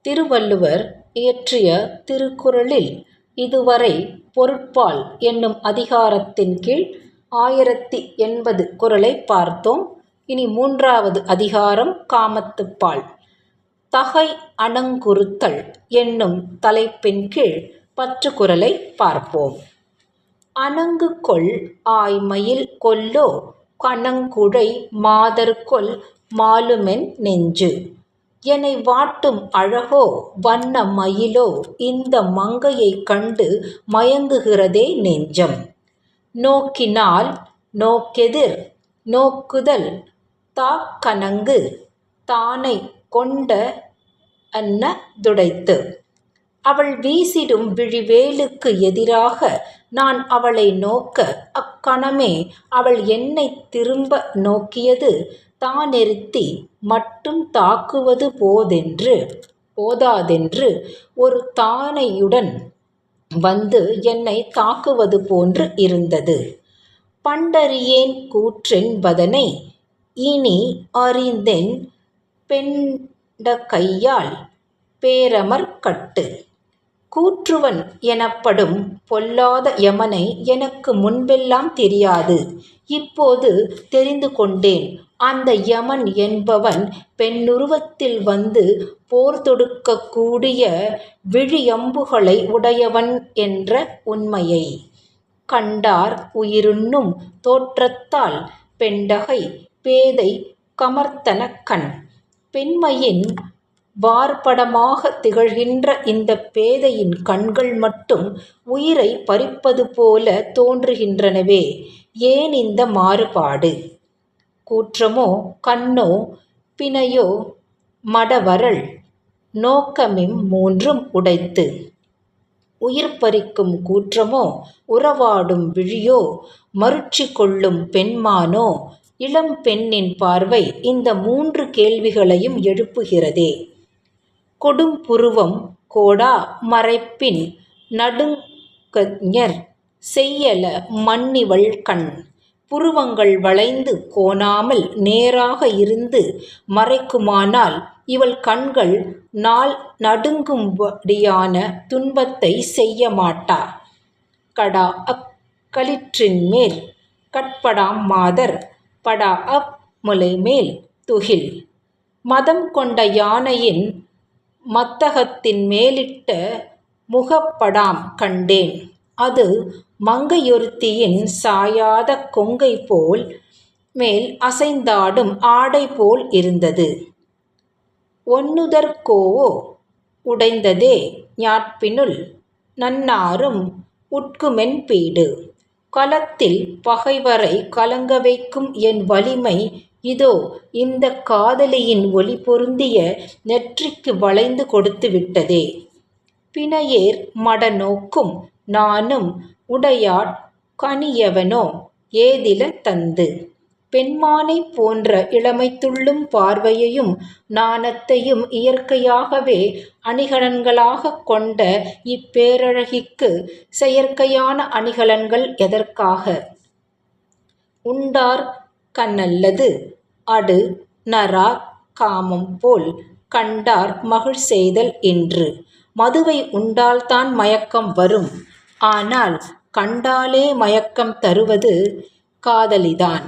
திருவள்ளுவர் இயற்றிய திருக்குறளில் இதுவரை பொருட்பால் என்னும் அதிகாரத்தின் கீழ் 1080 குறளை பார்த்தோம். இனி 3வது அதிகாரம் காமத்துப்பால். தகை அணங்குறுத்தல் என்னும் தலைப்பின் கீழ் 10 குறளை பார்ப்போம். அணங்கு கொள் ஆய்மயில் கொல்லோ கணங்குழை மாதர்கொல் மாலுமென் நெஞ்சு. எனை வாட்டும் அழகோ வண்ண மயிலோ இந்த மங்கையைக் கண்டு மயங்குகிறதே நெஞ்சம். நோக்கினால் நோக்கெதிர் நோக்குதல் தாக்கணங்கு தானை கொண்ட அன்ன துடைத்து. அவள் வீசிடும் விழிவேலுக்கு எதிராக நான் அவளை நோக்க அக்கணமே அவள் என்னைத் திரும்ப நோக்கியது தானெருத்தி மட்டும் தாக்குவது போதாதென்று ஒரு தானையுடன் வந்து என்னை தாக்குவது போன்று இருந்தது. பண்டறியேன் கூற்றென்பதனை இனி அறிந்தென் பெண்டகையால் பேரமர்கட்டு. கூற்றுவன் எனப்படும் பொல்லாத யமனை எனக்கு முன்பெல்லாம் தெரியாது. இப்போது தெரிந்து கொண்டேன். அந்த யமன் என்பவன் பெண்ணுருவத்தில் வந்து போர் தொடுக்கக் கூடிய விழியம்புகளை உடையவன் என்ற உண்மையை. கண்டார் உயிருண்ணும் தோற்றத்தால் பெண்டகை பேதை கமர்த்தன கண். பெண்மையின் வார்படமாக திகழ்கின்ற இந்த பேதையின் கண்கள் மட்டும் உயிரை பறிப்பது போல தோன்றுகின்றனவே. ஏன் இந்த மாறுபாடு? கூற்றமோ கண்ணோ பிணையோ மடவரல் நோக்கமிம் மூன்றும் உடைத்து. உயிர் பறிக்கும் கூற்றமோ உறவாடும் விழியோ மருட்சி கொள்ளும் பெண்மானோ இளம் பெண்ணின் பார்வை இந்த 3 கேள்விகளையும் எழுப்புகிறதே. கொடும் புருவம் கோடா மறைப்பின் நடுங்கஞர் செய்யல மன்னிவள் கண். புருவங்கள் வளைந்து கோணாமல் நேராக இருந்து மறைக்குமானால் இவள் கண்கள் நாள் நடுங்கும்படியான துன்பத்தை செய்ய மாட்டா. கடாஅக் களிற்றின்மேல் கட்படாம் மாதர் படாஅப் முலைமேல் துகில். மதம் கொண்ட யானையின் மத்தகத்தின் மேலிட்ட முகப்படாம் கண்டேன். அது மங்கையொருத்தியின் சாயாத கொங்கை போல் மேல் அசைந்தாடும் ஆடை போல் இருந்தது. ஒண்ணுதற்கோவோ உடைந்ததே ஞாட்பினுள் நன்னாரும் உட்குமென் பீடு. களத்தில் பகைவரை கலங்க வைக்கும் என் வலிமை இதோ இந்த காதலியின் ஒளி பொருந்திய நெற்றிக்கு வளைந்து கொடுத்து விட்டதே. பிணையேர் மட நோக்கும் நானும் உடையாட் கனியவனோ ஏதில தந்து. பெண்மானைப் போன்ற இளமை துள்ளும் பார்வையையும் நாணத்தையும் இயற்கையாகவே அணிகலன்களாகக் கொண்ட இப்பேரழகிக்கு செயற்கையான அணிகலன்கள் எதற்காக? உண்டார் கண்ணல்லது அடு நறாக் காமம் போல் கண்டார் மகிழ் செய்தல் இன்று. மதுவை உண்டால்தான் மயக்கம் வரும். ஆனால் கண்டாலே மயக்கம் தருவது காதலிதான்.